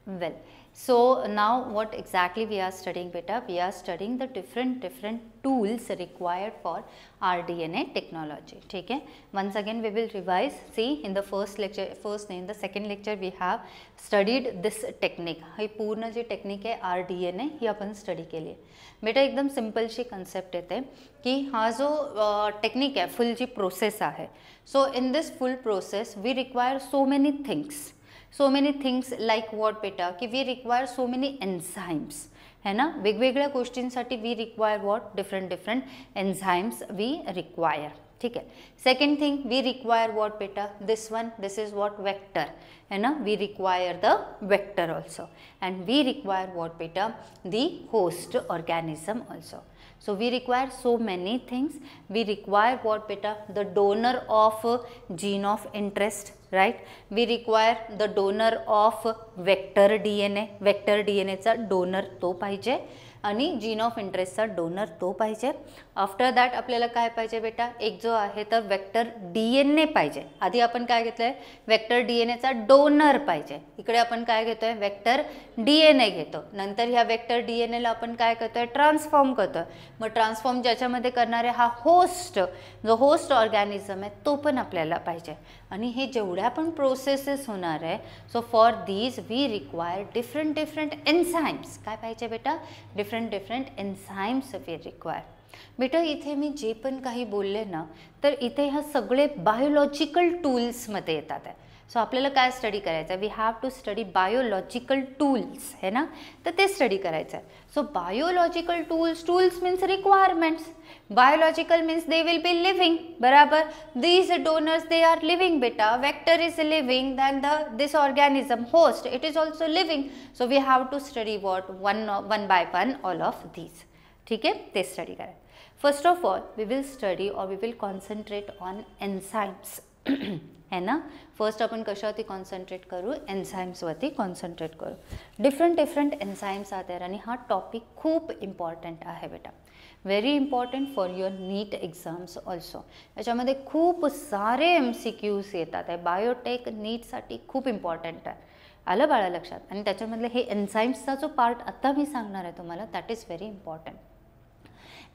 Well, so now what exactly we are studying beta? We are studying the different tools required for rDNA technology. ठीक है? Once again we will revise. See, in the in the second lecture we have studied this technique. ही पूर्ण जी technique है rDNA ही आपण study केली आहे. बेटा एकदम simple शी concept येते की हा जो टेक्निक आहे, फुल जी प्रोसेस आहे. So in this full process we require so many things like what बेटा की we require so many enzymes है ना. वेगवेगळ्या गोष्टींसाठी we require what different enzymes we require. ठीक है. Second thing we require what बेटा, दिस इज व्हॉट वेक्टर है ना. We require the vector also and we require what बेटा the host organism also. So we require so many things. We require what beta, the donor of gene of interest, right? We require the donor of vector DNA चा donor तो पाहिजे आणि gene of इंटरेस्टचा donor तो पाहिजे. After that आपल्याला काय पाहिजे बेटा, एक जो आहे तर वेक्टर DNA पाहिजे. आधी आपण काय घेतलंय, वेक्टर DNAचा डोनर पाहिजे. इकडे आपण काय घेतोय, वेक्टर DNA घेतो. नंतर ह्या वेक्टर DNAला आपण काय करतोय, ट्रान्सफॉर्म करतोय. मग ट्रान्सफॉर्म ज्याच्यामध्ये करणारे हा होस्ट, जो होस्ट ऑर्गॅनिझम आहे तो पण आपल्याला पाहिजे. आणि हे जेवढ्या पण प्रोसेसेस होणार आहे, so for these we require different enzymes. काय पाहिजे बेटा, डिफरंट एन्झाइम्स वी रिक्वायर. बेटा इथे मी जे पण काही बोलले ना, तर इथे ह्या सगळे बायोलॉजिकल टूल्समध्ये येतात आहे. सो आपल्याला काय स्टडी करायचं आहे, we have to study biological tools है ना, तर ते स्टडी करायचं आहे. So biological tools means requirements. Biological means they will be living, बराबर. These donors they are living बेटा. Vector is living, then this organism host it is also living. So we have to study what one by one all of these. ठीक आहे, ते study करायचं. First of all we will study और we will concentrate on enzymes है ना. First आपण कशावरती concentrate करू, एन्झाइम्सवरती कॉन्सन्ट्रेट करू. डिफरंट एन्झाइम्स आर देयर आणि हा टॉपिक खूप इम्पॉर्टंट आहे बेटा. Very important for your NEET exams also. याच्यामध्ये खूप सारे MCQs येतात आहे. बायोटेक नीटसाठी खूप इम्पॉर्टंट आहे. आलं बाळा लक्षात. आणि त्याच्यामधले हे एन्झाइम्सचा जो पार्ट आता मी सांगणार आहे तुम्हाला, that is very important.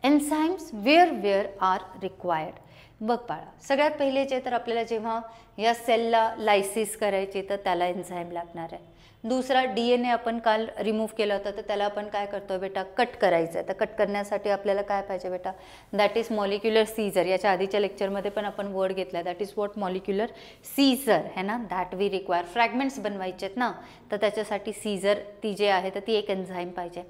Enzymes where are required. बघ बाळा, सगळ्यात पहिले जे तर आपल्याला जेव्हा या सेलला लायसिस करायची तर त्याला एन्झाइम लागणार आहे. दुसरा DNA आपण काल रिमूव्ह केलं होतं, तर त्याला आपण काय करतो बेटा, कट करायचं आहे. तर कट करण्यासाठी आपल्याला काय पाहिजे बेटा, दॅट इज मॉलिक्युलर सीझर. याच्या आधीच्या लेक्चरमध्ये पण आपण वर्ड घेतला, that is what molecular scissor है ना. That we require. फ्रॅगमेंट्स बनवायचे आहेत ना, तर त्याच्यासाठी सीझर ती जे आहे तर ती एक एन्झाइम पाहिजे.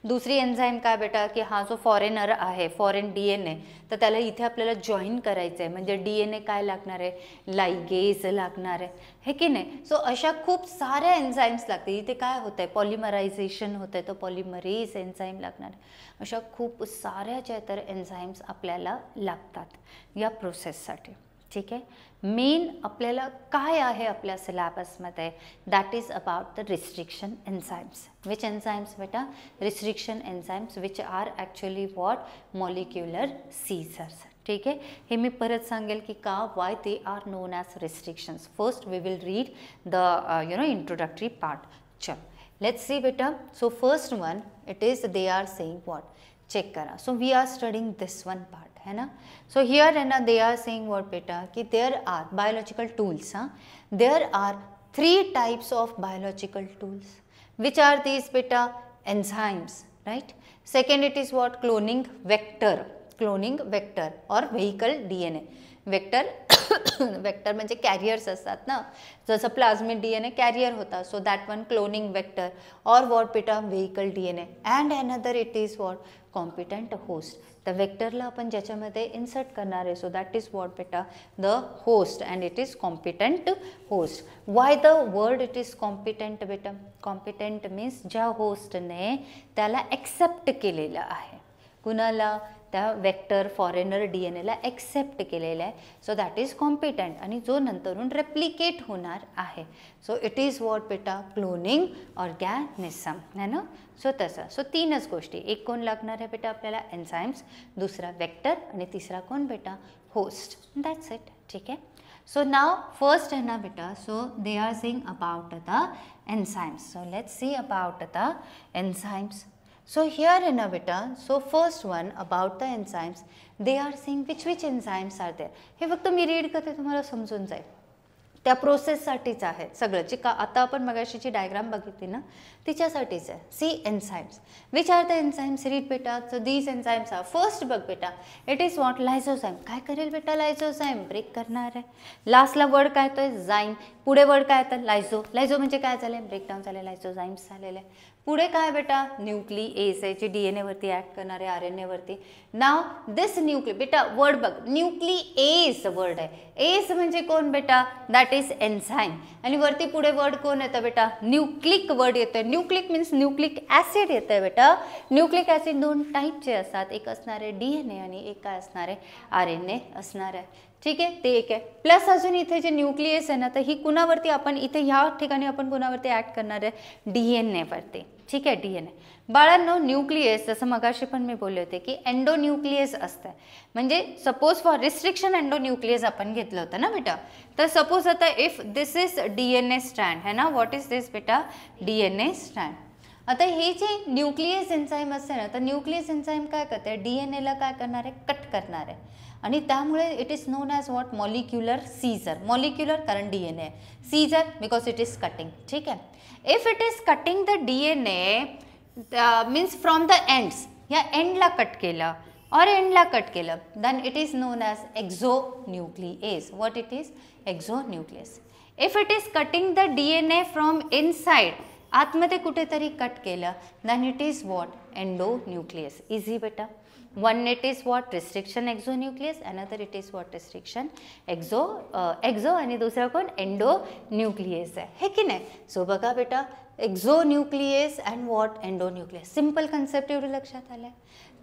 दुसरी एन्झाइम काय बेटा, की हा जो फॉरेनर आहे, फॉरेन DNA, तर त्याला इथे आपल्याला जॉईन करायचं आहे. म्हणजे DNA काय लागणार आहे, लायगेज लागणार आहे, हे की नाही. सो अशा खूप साऱ्या एन्झाइम्स लागते. इथे काय होत आहे, पॉलिमरायझेशन होत आहे, तर पॉलिमरेज एन्झाइम लागणार. अशा खूप साऱ्या ज्या तर एन्झाइम्स आपल्याला लागतात या प्रोसेससाठी. ठीक आहे. मेन आपल्याला काय आहे आपल्या सिलेबसमध्ये, that is about the restriction enzymes. Which enzymes बेटा, restriction enzymes which are actually what molecular scissors. ठीक आहे. हे मी परत सांगेल की का, why they are known as restrictions. First we will read the introductory part. चल लेट्स सी बेटा. So first one it is they are saying what, check करा. So we are studying this one part है ना. So here है ना, दे are saying what बेटा, कि there are biological tools. There are 3 types of biological tools. Which are these बेटा, enzymes, right. Second it is what, cloning vector और vehicle DNA. Vector म्हणजे carriers असतात ना, जसं प्लाझ्मिड DNA कॅरियर होता. So that one cloning vector और what बेटा, vehicle DNA. And another it is what, competent host. तर वेक्टरला आपण ज्याच्यामध्ये इन्सर्ट करणार आहे, सो दॅट इज व्हॉट बेटा, the host and it is competent host. Why the word it is competent बेटा, कॉम्पिटंट मीन्स ज्या होस्टने त्याला एक्सेप्ट केलेलं आहे. कुणाला, त्या वेक्टर फॉरेनर DNAला एक्सेप्ट केलेलं आहे. So that is competent. आणि जो नंतरून रेप्लिकेट होणार आहे, सो इट इज वॉट बेटा, क्लोनिंग ऑर्गॅनिझम है ना. सो तसं. सो 3च गोष्टी. एक कोण लागणार आहे बेटा आपल्याला, एन्झाइम्स. दुसरा वेक्टर आणि तिसरा कोण बेटा, होस्ट. That's it. ठीक आहे. So now first है ना बेटा, so they are saying about the enzymes. So let's see about the enzymes. So here है ना बेटा, so first one about the enzymes, they are saying which enzymes are there. हे फक्त me read करते तुम्हाला समजून जाईल. त्या प्रोसेससाठीच आहे सगळं, जे का आता आपण मगाशी जी डायग्राम बघितली ना तिच्यासाठीच आहे. See enzymes, which are the enzymes, read बेटा. So these enzymes are, first बघ बेटा, इट इज व्हॉट, लायझोझाइम. काय करेल बेटा लायझोझाइम, ब्रेक करणार आहे. लास्टला वर्ड काय येतोय, झाइम. पुढे वर्ड काय येतं, लायझो. लायझो म्हणजे काय झालं, ब्रेकडाऊन झाले, लायझोझाइम्स झालेले. पुढे काय बेटा, न्यूक्लिएस आहे, जे DNA वरती ऍक्ट करणारे RNA वरती. नाव दिस न्यूक्लिय, बेटा वर्ड बघ, न्यूक्लिएस वर्ड आहे. एस म्हणजे कोण बेटा, दॅट इज एन्झाइम. आणि वरती पुढे वर्ड कोण येतं बेटा, न्यूक्लिक वर्ड येतं. न्यूक्लिक मीन्स न्यूक्लिक ऍसिड येतं बेटा. न्यूक्लिक ऍसिड दोन टाईपचे असतात, एक असणारे DNA आणि एक काय असणारे RNA असणार आहे. ठीक आहे, ते एक आहे. प्लस अजून इथे जे न्यूक्लियस आहे ना, तर ही कुणावरती आपण इथे ह्या ठिकाणी आपण कुणावरती ऍक्ट करणार आहे, DNA वरती. ठीक आहे, DNA. बाळांनो न्यूक्लियस, जसं मगाशी पण मी बोलले होते की एंडोन्यूक्लियस असतं. म्हणजे सपोज फॉर रिस्ट्रिक्शन एंडोन्यूक्लियस आपण घेतलं होतं ना बेटा. तर सपोज आता if this is DNA strand है ना, व्हॉट इज दिस बेटा, DNA स्ट्रँड. आता हे जे न्यूक्लियस एन्झाइम असते ना, तर न्यूक्लियस एन्झाइम काय करते, DNA ला काय करणार आहे, कट करणार आहे. आणि त्यामुळे it is known as what, molecular scissor. Molecular कारण DNA आहे, scissor because it is cutting. ठीक आहे. If it is cutting the DNA means from the ends, या एंडला कट केलं और एंडला कट केलं, then it is known as exonuclease. What it is, exonuclease. If it is cutting the DNA from inside, आतमध्ये कुठेतरी कट केलं, then it is what, endonuclease. Easy बेटा. One it is what, restriction exonucleus, another it is what, restriction exo आणि दुसरा कोण, endonuclease आहे, हे की नाही. सो बघा बेटा, exonuclease and what, endonuclease. Simple concept एवढं लक्षात आलं.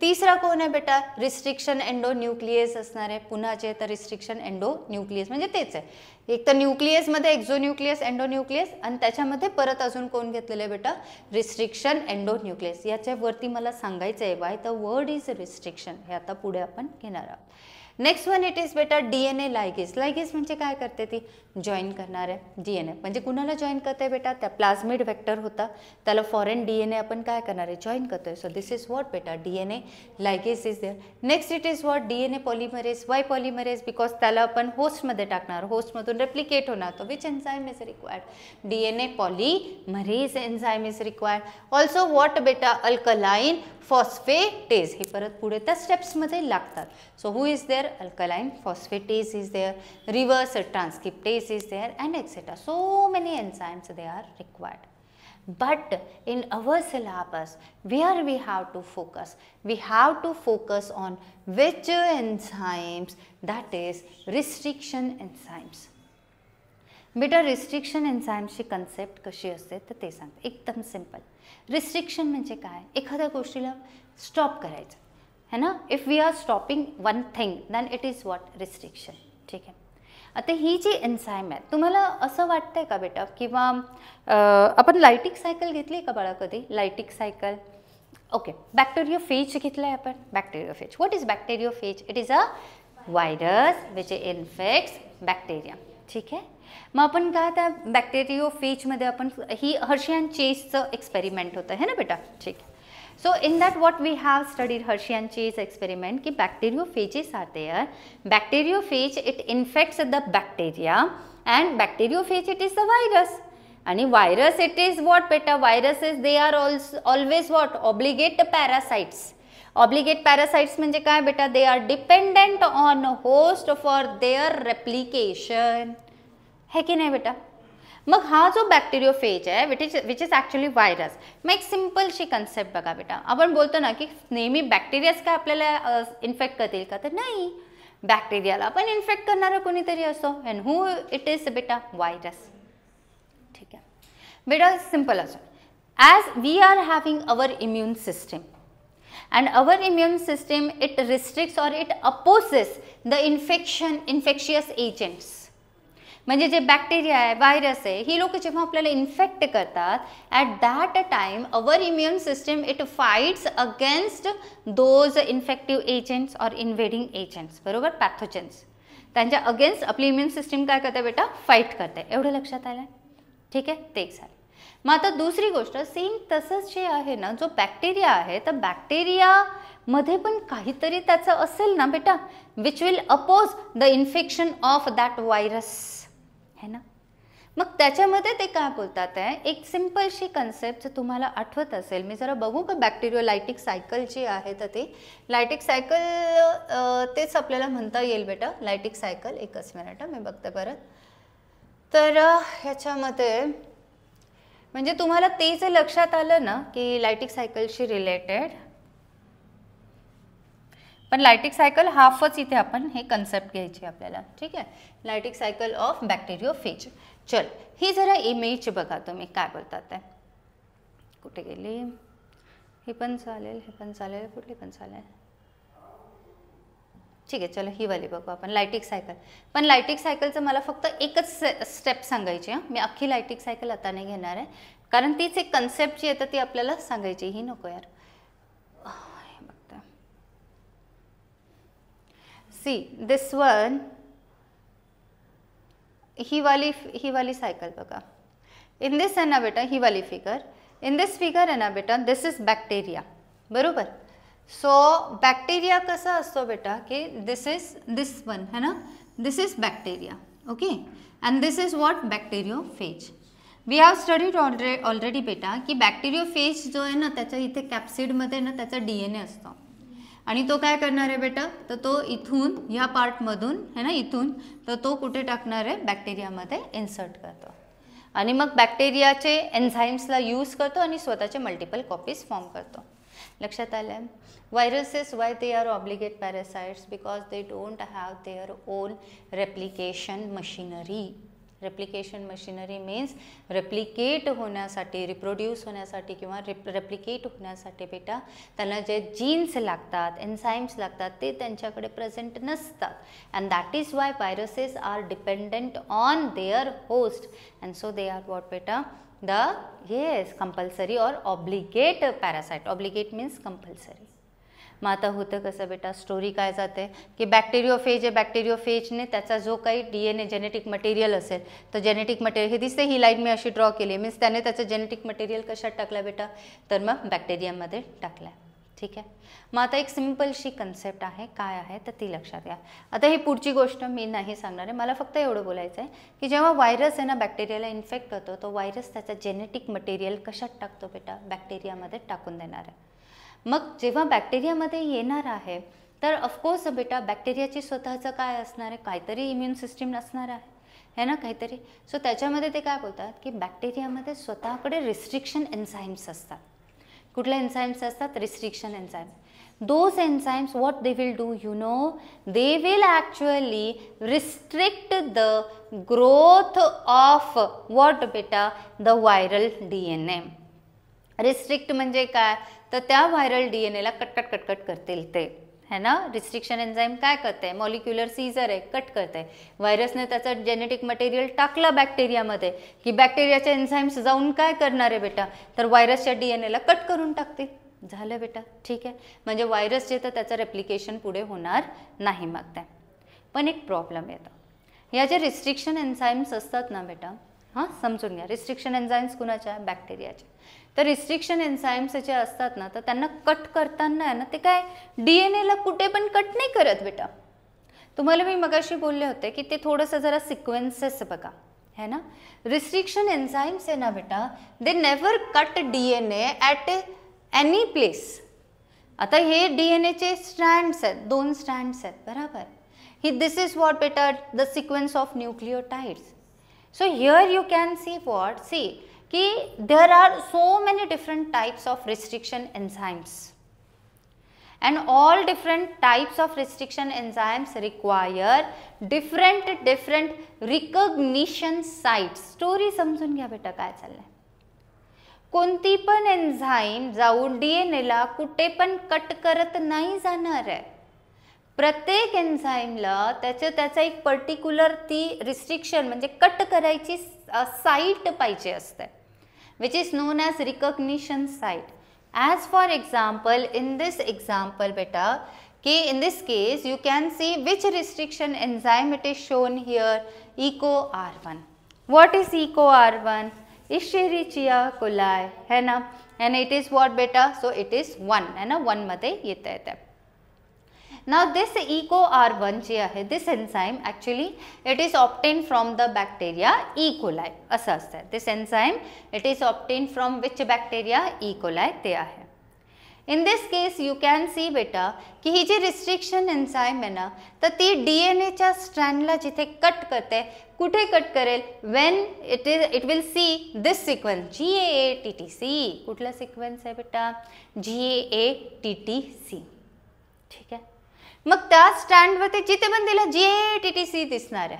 तिसरा कोण आहे बेटा, रिस्ट्रिक्शन एंडोन्यूक्लियस असणार आहे. पुन्हा जे तर रिस्ट्रिक्शन एंडोन्यूक्लियस म्हणजे तेच आहे. एक तर न्यूक्लियसमध्ये एक्झोन्यूक्लियस, एंडोन्यूक्लियस, आणि त्याच्यामध्ये परत अजून कोण घेतलेलं आहे बेटा, रिस्ट्रिक्शन एंडोन्यूक्लियस. याच्यावरती मला सांगायचं आहे why the word is restriction, हे आता पुढे आपण घेणार आहोत. नेक्स्ट वन इट इज बेटा DNA लायगेस. लायगेस म्हणजे काय करते, ती जॉईन करणार आहे DNA. म्हणजे कुणाला जॉईन करते बेटा, त्या प्लाझमिड वेक्टर होता त्याला फॉरेन DNA आपण काय करणार आहे, जॉईन करतोय. सो दिस इज व्हॉट बेटा, DNA ligase is there. Next it is what, DNA polymerase. Why polymerase, because त्याला आपण होस्टमध्ये टाकणार, होस्टमधून रेप्लिकेट होणार. तो which enzyme is required, DNA polymerase enzyme is required. Also what बेटा, अल्कलाइन फॉस्फेटेज. हे परत पुढे त्या स्टेप्समध्ये लागतात. So who is there, alkaline phosphatase is there, reverse transcriptase is there, and etc. So many enzymes they are required. But in our syllabus, where we have to focus? We have to focus on which enzymes, that is restriction enzymes. बेटा restriction एन्झाइम्सची concept कशी असते तर ते सांगते. एकदम simple. Restriction म्हणजे काय, एखाद्या गोष्टीला स्टॉप करायचं है ना. If we are stopping one thing then it is what, restriction. ठीक आहे. आता ही जी एन्झाइम आहे, तुम्हाला असं वाटतंय का बेटा, किंवा आपण लायटिक सायकल घेतली का बाळा कधी, लायटिक सायकल. ओके, बॅक्टेरियोफेज घेतलाय आपण. Bacteriophage, what is bacteriophage, it is a virus which infects bacteria. ठीक आहे. मग आपण काय त्या बॅक्टेरियोफेजमध्ये आपण ही हर्शी अँड चेसचं एक्सपेरिमेंट होतं है ना बेटा. ठीक आहे. So in that what we have studied Hershey and Chase experiment कि bacteriophages are there. Bacteriophage it infects the bacteria and bacteriophage it is the virus. And virus it is what beta, viruses they are also always what, obligate parasites. Obligate parasites म्हणजे काय बेटा, they are dependent on host for their replication. है कि नहीं बेटा. मग हा जो बॅक्टेरियोफेज आहे विच इज ॲक्च्युली व्हायरस. मग एक सिम्पलशी कन्सेप्ट बघा बेटा, आपण बोलतो ना की नेहमी बॅक्टेरियाज काय आपल्याला इन्फेक्ट करतील का, तर नाही, बॅक्टेरियाला पण इन्फेक्ट करणारा कोणीतरी असतो. अँड हू इट इज बेटा, व्हायरस. ठीक आहे बेटा, सिम्पल असो. As we are having our immune system and our immune system it restricts or it opposes the infectious agents. म्हणजे जे बॅक्टेरिया आहे, व्हायरस आहे, ही लोक जेव्हा आपल्याला इन्फेक्ट करतात, at that time our immune system it fights against those infective agents और इन्व्हेडिंग agents. बरोबर, पॅथोजन्स. त्यांच्या अगेन्स्ट आपली इम्युन सिस्टीम काय करते बेटा, फाईट करते. एवढं लक्षात आलं, ठीक आहे. ते एक झालं. मग आता दुसरी गोष्ट, सेम तसंच जे आहे ना, जो बॅक्टेरिया आहे तर बॅक्टेरियामध्ये पण काहीतरी त्याचं असेल ना बेटा, which will oppose the infection of that virus, है ना. मग त्याच्यामध्ये ते काय बोलतात आहे, एक सिम्पलशी कन्सेप्ट तुम्हाला आठवत असेल, मी जरा बघू का बॅक्टेरियोलायटिक सायकल जी आहे तर ती लायटिक सायकल तेच आपल्याला म्हणता येईल बेटा, लायटिक सायकल. एकच मिनिट मी बघते परत. तर ह्याच्यामध्ये म्हणजे तुम्हाला ते जे लक्षात आलं ना की लायटिक सायकलशी रिलेटेड, पण लायटिक सायकल हाफच इथे आपण हे कन्सेप्ट घ्यायची आपल्याला, ठीक आहे. लायटिक सायकल ऑफ बॅक्टेरियोफेज. चल ही जरा इमेज बघा तुम्ही काय बोलतात ते. कुठे गेली, हे पण चालेल, हे पण चालेल, कुठली पण चालेल, ठीक आहे. चलो ही वाली बघू आपण, लायटिक सायकल. पण लायटिक सायकलचं मला फक्त एकच स्टेप सांगायची आहे, मी अख्खी लायटिक सायकल आता नाही घेणार आहे, कारण तीच एक कन्सेप्ट जी येतं ती आपल्याला सांगायची. ही नको यार. सी दिस वन, ही वाली सायकल बघा. इन दिस आहे ना बेटा, ही वाली फिगर, इन दिस फिगर आहे ना बेटा, दिस इज बॅक्टेरिया, बरोबर. सो बॅक्टेरिया कसा असतो बेटा की दिस इज दिस वन है ना, this is bacteria, okay. And this is what, bacteriophage. We have studied already बेटा की बॅक्टेरियोफेज जो आहे ना त्याच्या इथे कॅप्सिडमध्ये ना त्याचा DNA असतो आणि तो काय करणार आहे बेटा, तर तो इथून ह्या पार्टमधून है ना, इथून तर तो कुठे टाकणार आहे, बॅक्टेरियामध्ये इन्सर्ट करतो आणि मग बॅक्टेरियाचे एन्झाईम्सला यूज करतो आणि स्वतःचे मल्टिपल कॉपीज फॉर्म करतो. लक्षात आलं. Viruses, why they are obligate parasites? Because they don't have their own replication machinery. Replication machinery means replicate होण्यासाठी, reproduce होण्यासाठी किंवा replicate होण्यासाठी बेटा त्यांना जे जीन्स लागतात, एन्झाईम्स लागतात ते त्यांच्याकडे प्रेझेंट नसतात. and that is why viruses are dependent on their host and so they are what beta, the yes compulsory or obligate parasite. Obligate means compulsory. मग आता होतं कसं बेटा, स्टोरी काय जाते की बॅक्टेरियोफेज आहे, बॅक्टेरियोफेजने त्याचा जो काही DNA जेनेटिक मटेरियल असेल तर जेनेटिक मटेरियल, हे दिसते ही लाईन मी अशी ड्रॉ केली, मीन्स त्याने त्याचं जेनेटिक मटेरियल कशात टाकलं बेटा, तर मग बॅक्टेरियामध्ये टाकलं, ठीक आहे. मग आता एक सिम्पलशी कन्सेप्ट आहे, काय आहे तर ती लक्षात घ्या. आता ही पुढची गोष्ट मी नाही सांगणार आहे, मला फक्त एवढं बोलायचं आहे की जेव्हा व्हायरस आहे ना बॅक्टेरियाला इन्फेक्ट करतो तो व्हायरस त्याचा जेनेटिक मटेरियल कशात टाकतो बेटा, बॅक्टेरियामध्ये टाकून देणार आहे. मग जेव्हा बॅक्टेरियामध्ये येणार आहे तर ऑफकोर्स बेटा बॅक्टेरियाची स्वतःचं काय असणार आहे, काहीतरी इम्युन सिस्टीम असणार आहे ना काहीतरी. सो त्याच्यामध्ये ते काय बोलतात की बॅक्टेरियामध्ये स्वतःकडे रिस्ट्रिक्शन एन्झाईम्स असतात. कुठले एन्झाईम्स असतात, restriction enzyme. Those enzymes what they will do, you know, they will actually restrict the growth of what बेटा, द व्हायरल DNA. रिस्ट्रिक्ट म्हणजे काय, तर त्या व्हायरल DNAला कटकट करतील ते, है ना. रिस्ट्रिक्शन एन्झाईम काय करते, मॉलिक्युलर सीझर आहे, कट करते. व्हायरसने त्याचं जेनेटिक मटेरियल टाकलं बॅक्टेरियामध्ये की बॅक्टेरियाचे एन्झाईम्स जाऊन काय करणार आहे बेटा, तर व्हायरसच्या DNAला कट करून टाकतील. झालं बेटा, ठीक आहे. म्हणजे व्हायरस जे तर त्याचं रेप्लिकेशन पुढे होणार नाही. मग ते पण एक प्रॉब्लेम येतो, या जे रिस्ट्रिक्शन एन्झाईम्स असतात ना बेटा, हां समजून घ्या. रिस्ट्रिक्शन एन्झाईम्स कुणाच्या, बॅक्टेरियाचे. तर रिस्ट्रिक्शन एन्झाईम्स जे असतात ना तर त्यांना कट करताना आहे ना ते काय DNAला कुठे पण कट नाही करत बेटा. तुम्हाला मी मगाशी बोलले होते की ते थोडंसं जरा सिक्वेन्सेस बघा, है ना. रिस्ट्रिक्शन एन्झाईम्स आहे ना बेटा, they never cut DNA at any place. आता हे DNAचे स्ट्रँड्स आहेत, 2 स्ट्रँड्स आहेत, बरोबर. ही दिस इज व्हॉट बेटा, the sequence of nucleotides. So here you can see what, see कि there are so many different types of restriction enzymes and all different types of restriction enzymes require different recognition sites. Story समजून घ्या बेटा काय चाललंय. कोणती पण enzyme जाऊन DNAला कुठे पण कट करत नाही जाणार आहे. प्रत्येक एन्झाईमला त्याचा एक पर्टिक्युलर ती रिस्ट्रिक्शन म्हणजे कट करायची साईट पाहिजे असते, which is known as recognition site. As for example, in this example beta, कि in this case you can see which restriction enzyme it is shown here, EcoR1. What is EcoR1? Escherichia coli है ना, and it is what beta? So it is 1 है ना, 1 मध्ये येता येते. Now this EcoR1 जे आहे, this enzyme actually it is obtained from the bacteria E. coli असं असतं. This enzyme it is obtained from which bacteria? E. coli ते आहे. In this case you can see बेटा की ही जी restriction enzyme आहे ना, तर ती DNA च्या strandला जिथे कट करते, कुठे कट करेल? When it will see this sequence GAATTC. कुठला sequence आहे बेटा? GAATTC. ठीक आहे. मग त्या स्टँडवरती जिथे पण तिला GAATTC दिसणार आहे,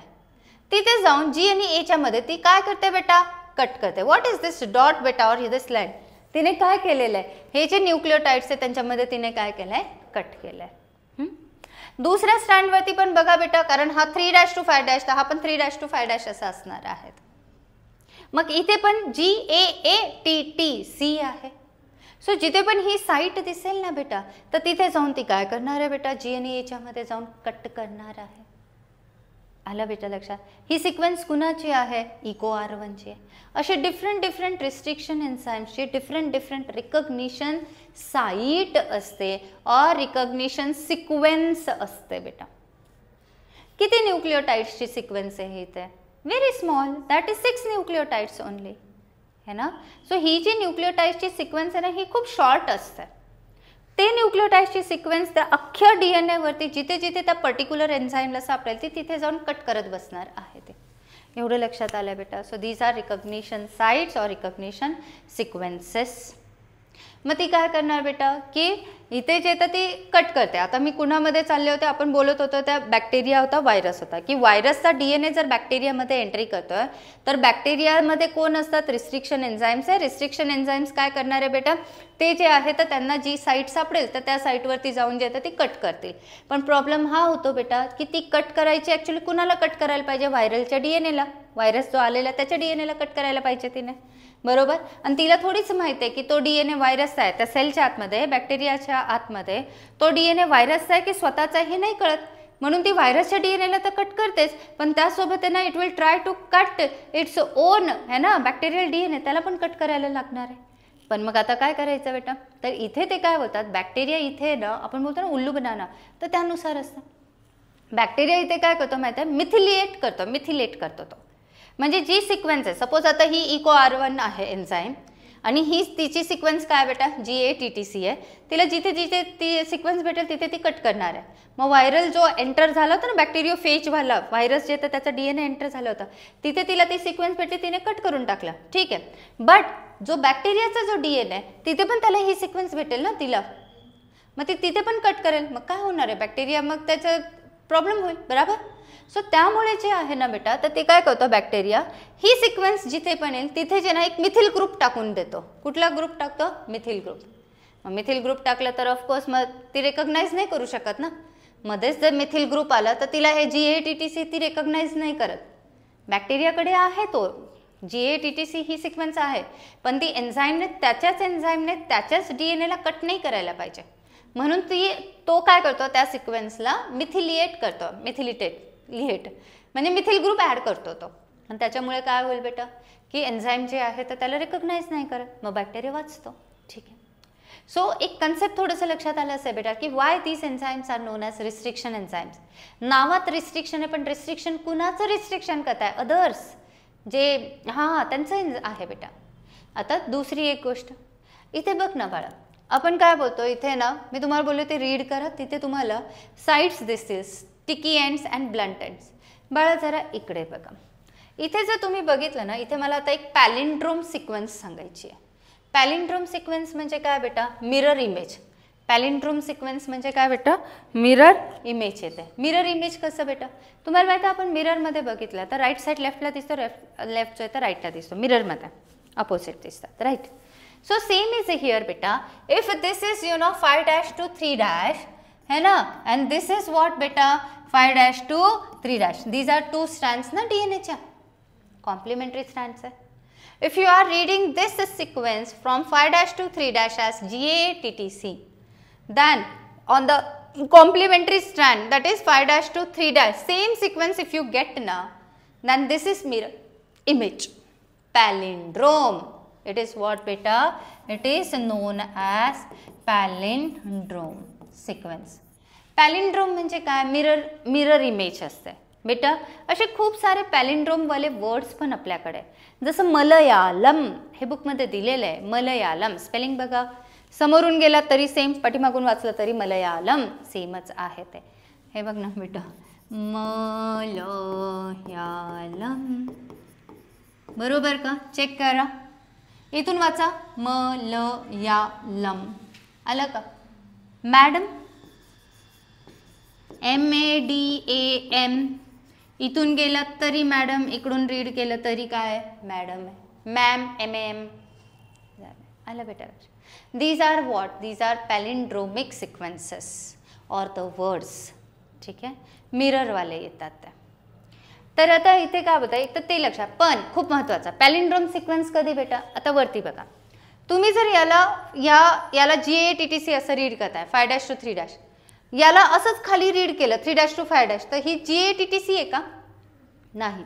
तिथे जाऊन G आणि A च्या मध्ये ती काय करते बेटा? कट करते. व्हॉट इज दिस डॉट बेटा और दिस लाइन? तिने काय केलेलं आहे? हे जे न्यूक्लियोटाइड्स आहे त्यांच्यामध्ये तिने काय केलंय? कट केलंय. दुसऱ्या स्टँडवरती पण बघा बेटा, कारण हा 3' to 5' तर हा पण 3' to 5' असा असणार आहे. मग इथे पण GAATTC आहे. सो जिथे पण ही साइट दिसेल ना बेटा, तर तिथे जाऊन ती काय करणार आहे बेटा? G आणि A च्या मध्ये जाऊन कट करणार आहे. आला बेटा लक्षात? ही सिक्वेन्स कुणाची आहे? EcoR1 ची आहे. असे डिफरंट रिस्ट्रिक्शन एन्झाइम्सची डिफरंट रिकॉग्निशन साइट असते और रिकॉग्निशन सिक्वेन्स असते बेटा. किती न्यूक्लियोटाइड्सची सिक्वेन्स आहे इथे? Very small, that is 6 nucleotides only है ना. सो ही जी न्यूक्लियोटाइड्सची सिक्वेन्स आहे ना, ही खूप शॉर्ट असते. ते न्यूक्लियोटाइड्सची सिक्वेन्स त्या अख्ख्या DNA वरती जिथे जिथे त्या पर्टिक्युलर एन्झाइमला सापडेल ती तिथे जाऊन कट करत बसणार आहे. ते एवढं लक्षात आलं बेटा. So these are recognition sites और रिकॉग्निशन सिक्वेन्सेस. मग ती काय करणार बेटा की इथे जे तर ती कट करते. आता मी कुणामध्ये चालले होते, आपण बोलत होतो त्या बॅक्टेरिया होता, व्हायरस होता, की व्हायरसचा DNA जर बॅक्टेरियामध्ये एंट्री करतोय तर बॅक्टेरियामध्ये कोण असतात? रिस्ट्रिक्शन एन्झाइम्स आहे. रिस्ट्रिक्शन एन्झाइम्स काय करणार आहे बेटा? ते जे आहे तर त्यांना जी साईट सापडेल तर त्या साईटवरती जाऊन जे आहे ती कट करतील. पण प्रॉब्लेम हा होतो बेटा की ती कट करायची ॲक्च्युली कुणाला कट करायला पाहिजे? व्हायरलच्या DNAला. व्हायरस जो आलेला त्याच्या DNAला कट करायला पाहिजे तिने, बरोबर. आणि तिला थोडीच माहिती आहे की तो DNA व्हायरस आहे, त्या सेलच्या आतमध्ये, बॅक्टेरियाच्या आतमध्ये तो DNA व्हायरस आहे की स्वतःचा हे नाही कळत. म्हणून ती व्हायरसच्या DNAला तर कट करतेच, पण त्यासोबत ना it will try to cut its own है ना बॅक्टेरियल DNA, त्याला पण कट करायला लागणार आहे. पण मग आता काय करायचं बेटा? तर इथे ते काय होतात, बॅक्टेरिया इथे ना आपण बोलतो ना उल्लू बनाना, तर त्यानुसार असतं. बॅक्टेरिया इथे काय करतो माहिती आहे? मिथिलेट करतो तो. म्हणजे जी सिक्वेन्स आहे, सपोज आता ही EcoR1 आहे एन्झाइम आणि ही तिची सिक्वेन्स काय बेटा? GATTC आहे. तिला जिथे जिथे ती सिक्वेन्स भेटेल तिथे ती कट करणार आहे. मग व्हायरल जो एंटर झाला होता ना, बॅक्टेरियोफेज वाला व्हायरस जे तर त्याचा DNA एंटर झाला होता, तिथे तिला ती सिक्वेन्स भेटली, तिने कट करून टाकला. ठीक आहे. बट जो बॅक्टेरियाचा जो DNA आहे तिथे पण त्याला ही सिक्वेन्स भेटेल ना तिला, मग ती तिथे पण कट करेल. मग काय होणार आहे? बॅक्टेरिया मग त्याचा प्रॉब्लेम होईल, बरोबर. सो त्यामुळे जे आहे ना बेटा, तर ते काय करतो बॅक्टेरिया, ही सिक्वेन्स जिथे पण येईल तिथे जे ना एक मिथिल ग्रुप टाकून देतो. कुठला ग्रुप टाकतो? Methyl group. मग मिथिल ग्रुप टाकलं तर ऑफकोर्स मग ती रेकॉग्नाइज नाही करू शकत ना. मध्येच जर मिथिल ग्रुप आला तर तिला हे GATTC ती रेकॉग्नाइज नाही करत. बॅक्टेरियाकडे आहे तो GATTC ही सिक्वेन्स आहे, पण ती एन्झाइमने त्याच्याच DNAला कट नाही करायला पाहिजे. म्हणून तो काय करतो? त्या सिक्वेन्सला मिथिलेट म्हणजे मिथिल ग्रुप ॲड करतो तो. आणि त्याच्यामुळे काय होईल बेटा की एन्झाइम जे आहे तर त्याला रिकॉग्नाइज नाही करत, मग बॅक्टेरिया वाचतो. ठीक आहे. सो एक कन्सेप्ट थोडंसं लक्षात आलं असेल बेटा की why these enzymes are known as restriction enzymes. नावात रिस्ट्रिक्शन आहे, पण रिस्ट्रिक्शन कुणाचं रिस्ट्रिक्शन करताय? अदर्स जे त्यांचं आहे बेटा. आता दुसरी एक गोष्ट इथे बघ ना बाळा, आपण काय बोलतो इथे ना, मी तुम्हाला बोलले ते रीड करा, तिथे तुम्हाला साइट्स दिसतील, sticky ends and blunt ends. बाळा जरा इकडे बघा. इथे जर तुम्ही बघितलं ना, इथे मला आता एक पॅलिंड्रोम सिक्वेन्स सांगायची आहे. पॅलिंड्रोम सिक्वेन्स म्हणजे काय बेटा? Mirror image. पॅलिंड्रोम सिक्वेन्स म्हणजे काय बेटा? मिरर इमेज येते. मिरर इमेज कसं बेटा? तुम्हाला माहिती आहे, आपण मिररमध्ये बघितलं तर राईट साईड लेफ्टला दिसतो, लेफ्ट जो आहे तर राईटला दिसतो. मिररमध्ये अपोजिट दिसतात, right. So same is here beta. If this is 5' to 3' है ना, and this is what beta 5' to 3'. These are two strands ना DNA च्या, complementary strands है. If you are reading this sequence from 5' to 3' as GATTC, then on the complementary strand, that is 5' to 3'. Same sequence if you get now, then this is mirror image. Palindrome. It is what beta? It is known as palindrome sequence. Palindrome म्हणजे काय? Mirror image असते बेटा. असे खूप सारे पॅलिंड्रोम वाले words पण आपल्याकडे, जसं मलयालम हे बुक मध्ये दिलेलं आहे. मलयालम स्पेलिंग बघा, समोरून गेला तरी सेम, पाठीमागून वाचलं तरी मलयालम सेमच आहे ते. हे बघ ना बेटा, मलयालम बरोबर का? चेक करा, इथून वाचा मलयालम. आलं का मॅडम? MADAM इथून गेला तरी मॅडम, इकडून रीड केलं तरी काय मॅडम आहे. Ma'am MAM. आलं बेटा? These are what? These are palindromic sequences or the words. ठीक आहे, मिरर वाले येतात त्या. तर आता इथे काय होतं, एक तर ते लक्षात, पण खूप महत्त्वाचा पॅलिंड्रोम सिक्वेन्स कधी बेटा? आता वरती बघा, तुम्ही जर याला GATTC असं रीड करताय 5' to 3', याला असंच खाली रीड केलं 3' to 5', तर ही GATTC आहे का? नाही.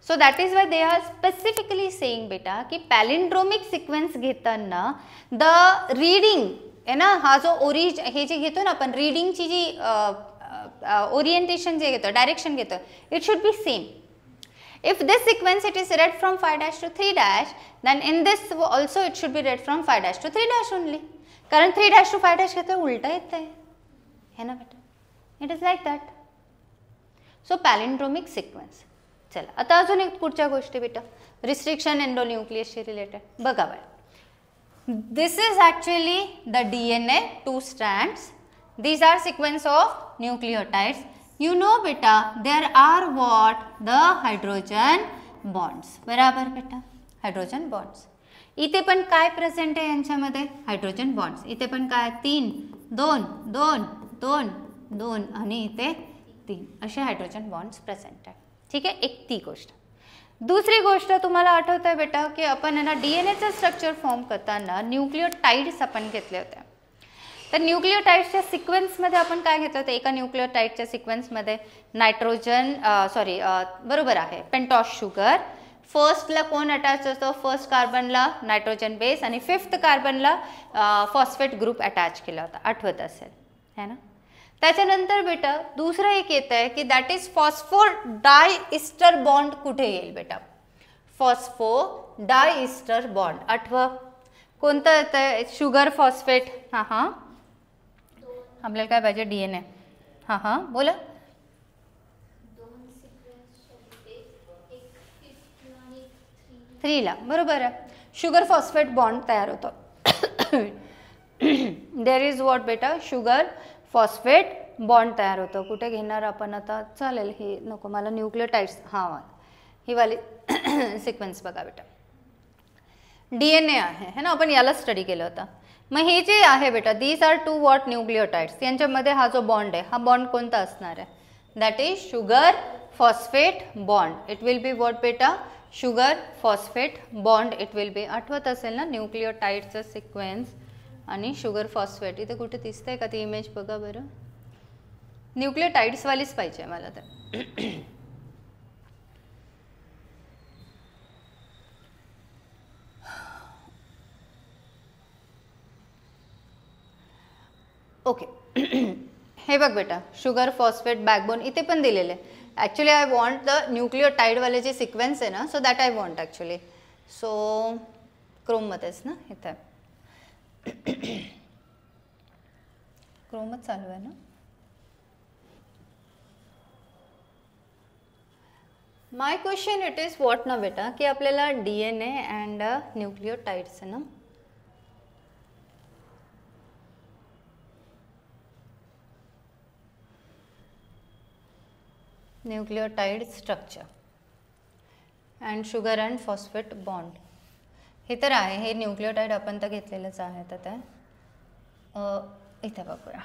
So that is Y they R specifically saying बेटा की पॅलिंड्रोमिक सिक्वेन्स घेताना द रीडिंग आहे ना, हा जो हे जे घेतो ना आपण रीडिंगची जी ओरिएंटेशन जे घेतो, डायरेक्शन घेतो, it should be same. If this sequence it is read from 5' to 3', then in this also it should be read from 5' to 3' only. कारण 3' to 5' घेतो उलटा येत है ना बेटा. It is like that. So palindromic sequence. चला आता अजून एक पुढच्या गोष्टी बेटा, रिस्ट्रिक्शन एंडोन्यूक्लियसशी रिलेटेड बघा बाय. This is actually the DNA 2 strands. These are sequence of nucleotides. You know बेटा there are what? The hydrogen bonds. बराबर बेटा, हायड्रोजन बॉन्ड्स. इथे पण काय प्रेझेंट आहे यांच्यामध्ये? Hydrogen bonds. इथे पण काय? 3 2 2 2 2 आणि इथे 3 असे हायड्रोजन बॉन्ड्स प्रेझेंट आहे. ठीक आहे, एक ती गोष्ट. दुसरी गोष्ट तुम्हाला आठवत आहे बेटा की आपण यांना DNAचं स्ट्रक्चर फॉर्म करताना न्यूक्लियोटाइड्स आपण घेतले होते. तर न्यूक्लियोटाइड्सच्या सिक्वेन्समध्ये आपण काय घेतलं होतं? एका न्यूक्लियोटाइडच्या सिक्वेन्समध्ये नायट्रोजन बरोबर आहे पेंटॉस शुगर. फर्स्टला कोण अटॅच असतो? फर्स्ट कार्बनला नायट्रोजन बेस आणि 5th कार्बनला फॉस्फेट ग्रुप अटॅच केला होता, आठवत असेल है ना. त्याच्यानंतर बेटा दुसरं एक येतं आहे की that is phosphodiester bond. कुठे येईल बेटा? Phosphodiester bond. आठवा कोणतं येतं आहे? Sugar phosphate. हां हां, आपल्याला काय पाहिजे? DNA. हां हां बोला. 3ला बरोबर आहे, शुगर फॉस्फेट बॉन्ड तयार होतो. देर इज वॉट बेटा? शुगर फॉस्फेट बॉन्ड तयार होतो. कुठे घेणार आपण आता? चालेल, ही नको मला, न्यूक्लियोटाइड्स. हां, ही वाली सिक्वेन्स बघा बेटा, DNA आहे है ना, आपण याला स्टडी केलं होतं. मग हे जे आहे बेटा, दीज आर 2 वॉट? न्यूक्लियोटाइड्स. यांच्यामध्ये हा जो बॉन्ड आहे, हा बॉन्ड कोणता असणार आहे? That is sugar phosphate bond. It will be what बेटा? Sugar phosphate bond it will be. आठवत असेल ना न्यूक्लियोटाइडचं सिक्वेन्स आणि शुगर फॉस्फेट. इथे कुठे दिसतंय का ती इमेज? बघा बरं, न्यूक्लियोटाइड्सवालीच पाहिजे मला तर. ओके, हे बघ बेटा, शुगर फॉस्फेट बॅकबोन इथे पण दिलेले. ॲक्च्युली आय वॉन्ट द न्यूक्लियोटाइडवाले जे सिक्वेन्स आहे ना, so that I want actually. So क्रोममध्येच ना इथे क्रोमच चालू आहे ना. My question it is what ना बेटा की आपल्याला DNA अँड न्यूक्लियोटाइड्स आहे ना, nucleotide structure and sugar and phosphate bond. हे तर आहे, हे न्यूक्लियोटाइड आपण तर घेतलेलंच आहे. तर ते इथे बघूया,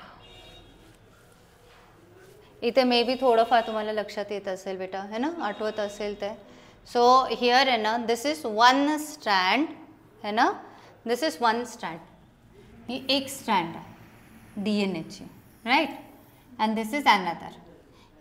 इथे मे बी थोडंफार तुम्हाला लक्षात येत असेल बेटा है ना, आठवत असेल ते. सो हिअर आहे ना, दिस इज 1 स्ट्रँड है ना, दिस इज 1 स्ट्रँड. ही एक स्ट्रँड आहे DNAची right? And this is another.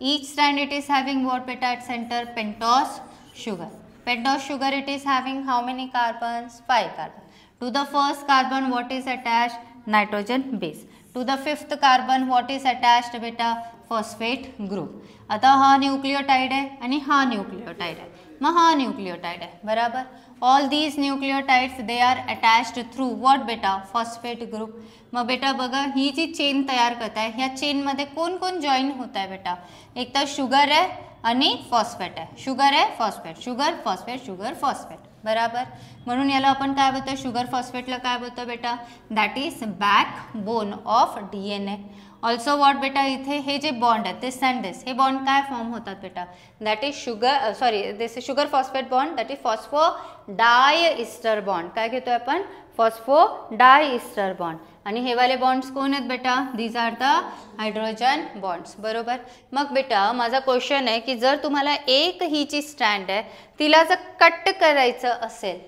Each strand it is having what beta at center? Pentose sugar. Pentose sugar it is having how many carbons? 5 carbons. To the first carbon what is attached? Nitrogen base. To the fifth carbon what is attached beta? Phosphate group. आता हा nucleotide है आणि हा nucleotide है, मग हा nucleotide है, बराबर. All these nucleotides they are attached through what बेटा? Phosphate group. मग बेटा बघा ही जी चेन तयार करत आहे, ह्या चेनमध्ये कोण कोण जॉईन होत आहे बेटा? एक तर शुगर आहे आणि फॉस्फेट आहे. शुगर आहे phosphate, sugar phosphate, sugar phosphate, बराबर. म्हणून याला आपण काय बोलतो? शुगर फॉस्फेटला काय बोलतो बेटा? That is backbone of DNA. Also what बेटा? इथे हे जे बॉन्ड आहे दिस अँड दिस, हे बॉन्ड काय फॉर्म होतात बेटा? That is sugar this is sugar phosphate bond, that is phosphodiester bond. काय घेतोय आपण? Phosphodiester bond. आणि हे वाले बॉन्ड्स कोण आहेत बेटा? These are the hydrogen bonds, बरोबर. मग बेटा माझा क्वेश्चन आहे की जर तुम्हाला एक ही जी स्ट्रँड आहे तिला जर कट करायचं असेल,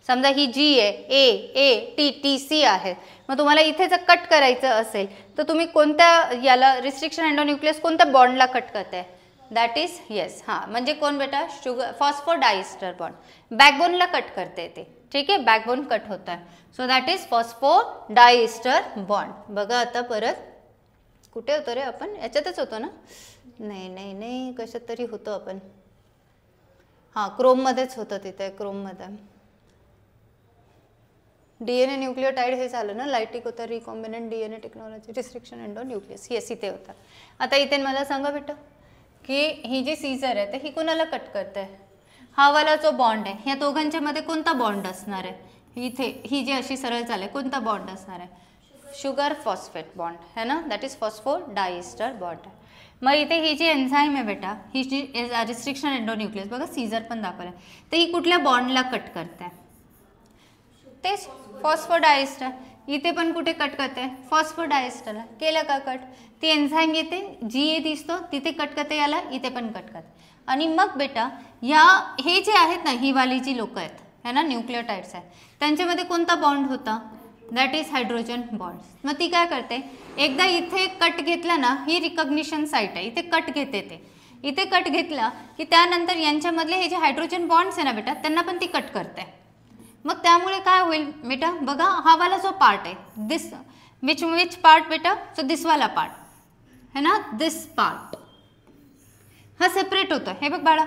समजा ही जी आहे A, T आहे, मग तुम्हाला इथे जर कट करायचं असेल तर तुम्ही कोणत्या याला रिस्ट्रिक्शन एंडोन्यूक्लियस कोणत्या बॉन्डला कट करताय? दॅट इज येस हां, म्हणजे कोण बेटा? Sugar phosphodiester bond. बॅकबोनला कट करते ते, ठीक आहे, बॅकबोन कट होत आहे. So that is phosphodiester bond. बघा आता परत कुठे होतो रे आपण? याच्यातच होतो ना? नाही कशात तरी होतो आपण. हां क्रोममध्येच होतं, तिथे क्रोममध्ये. DNA न्यूक्लियोटाइड हे झालं ना, लायटिक होतं recombinant DNA technology restriction endonuclease. Yes इथे होता. आता इथे मला सांगा बेटा की ही जी सीझर आहे तर ही कोणाला कट करते? हा वाला जो बॉन्ड आहे ह्या दोघांच्या मध्ये कोणता बॉन्ड असणार आहे? इथे ही जी अशी सरळ चालेल कोणता बॉन्ड असणार आहे? शुगर फॉस्फेट बॉन्ड है ना, दॅट इज फॉस्फोडायस्टर बॉन्ड. मग इथे ही जी एन्झाईम आहे बेटा, ही जी रिस्ट्रिक्शन एंडोन्यूक्लियस बघा सीझर पण दाखवलं, तर ही कुठल्या बॉन्डला कट करते? तेच फॉस्फोडायस्टर. इथे पण कुठे कट करते? फॉस्फोडायस्टरला. केलं का कट? ती एन्झाईम येते, GA दिसतो तिथे कट करते, याला इथे पण कट करते. आणि मग बेटा या हे जे आहेत ना, ही वाली जी लोक आहेत है ना, न्यूक्लियोटाइड्स आहेत, त्यांच्यामध्ये कोणता बॉन्ड होता? That is hydrogen bond. मग ती काय करते? एकदा इथे कट घेतला ना, ही रिकॉग्निशन साईट आहे, इथे कट घेते ते. इथे कट घेतला की त्यानंतर यांच्यामधले हे जे हायड्रोजन बॉन्ड्स आहे ना बेटा, त्यांना पण ती कट करते. मग त्यामुळे काय होईल बेटा? बघा हा वाला जो पार्ट आहे दिस विच पार्ट बेटा? सो दिस वाला पार्ट है ना, दिस पार्ट हा सेपरेट होतो. हे बघ बाळा,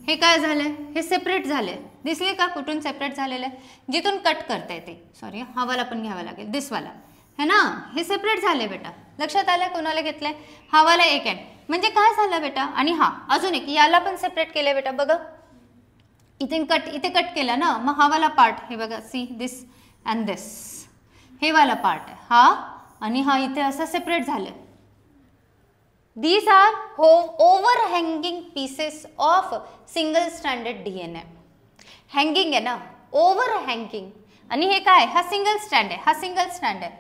हे काय झालंय? हे सेपरेट झाले. दिसले का कुठून सेपरेट झालेलं आहे? जिथून कट करताय ते, सॉरी हा वाला पण घ्यावा लागेल, दिस वाला है ना, हे सेपरेट झाले बेटा. लक्षात आलं कोणाला घेतलंय? हा वाला एक एंड. म्हणजे काय झालं बेटा? आणि हा अजून एक, याला पण सेपरेट केलंय बेटा. बघा इथे कट केला ना, मग हा वाला पार्ट हे बघा, सी दिस अँड दिस, हे वाला पार्ट आहे हा, आणि हा इथे असं सेपरेट झाले. These are overhanging pieces of single stranded DNA. Hanging आहे ना, ओव्हर हँगिंग. आणि हे काय? हा सिंगल स्ट्रँड आहे, हा सिंगल स्ट्रँड आहे.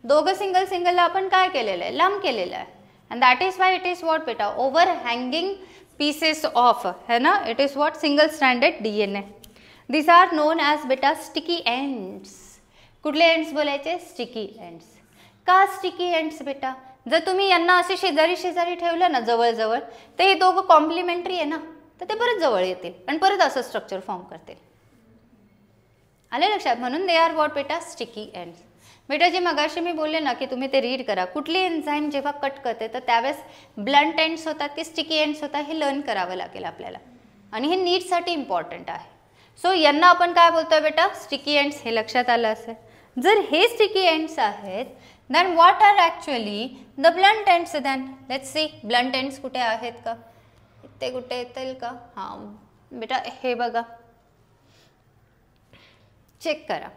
दोघं सिंगलला आपण काय केलेलं आहे? लांब केलेलं आहे. And that is why it is what बेटा? ओव्हर हँगिंग पीसेस ऑफ है ना, it is what? Single stranded DNA. This are known as बेटा स्टिकी एंड्स. कुठले एंड्स बोलायचे? Sticky ends. का स्टिकी एंड्स बेटा? जर तुम्ही यांना असे शेजारी ठेवलं ना जवळ तर हे दोघं कॉम्प्लिमेंटरी आहे ना, तर ते परत जवळ येतील आणि परत असं स्ट्रक्चर फॉर्म करतील. आले लक्षात? म्हणून दे आर व्हॉट बेटा? Sticky ends. बेटा जे मगाशी मी बोलले ना की तुम्ही ते रीड करा, कुठली एन्झाईम जेव्हा कट करते तर त्यावेळेस ब्लंट एंड्स होतात की स्टिकी एंड्स होतात हे लर्न करावं लागेल आपल्याला, आणि हे नीटसाठी इम्पॉर्टंट आहे. सो यांना आपण काय बोलतोय बेटा? Sticky ends. हे लक्षात आलं असेल. जर हे स्टिकी एंड्स आहेत then what are actually the blunt ends? Then let's see blunt ends कुठे आहेत का? ते कुठे येतील का? हां बेटा हे बघा, चेक करा.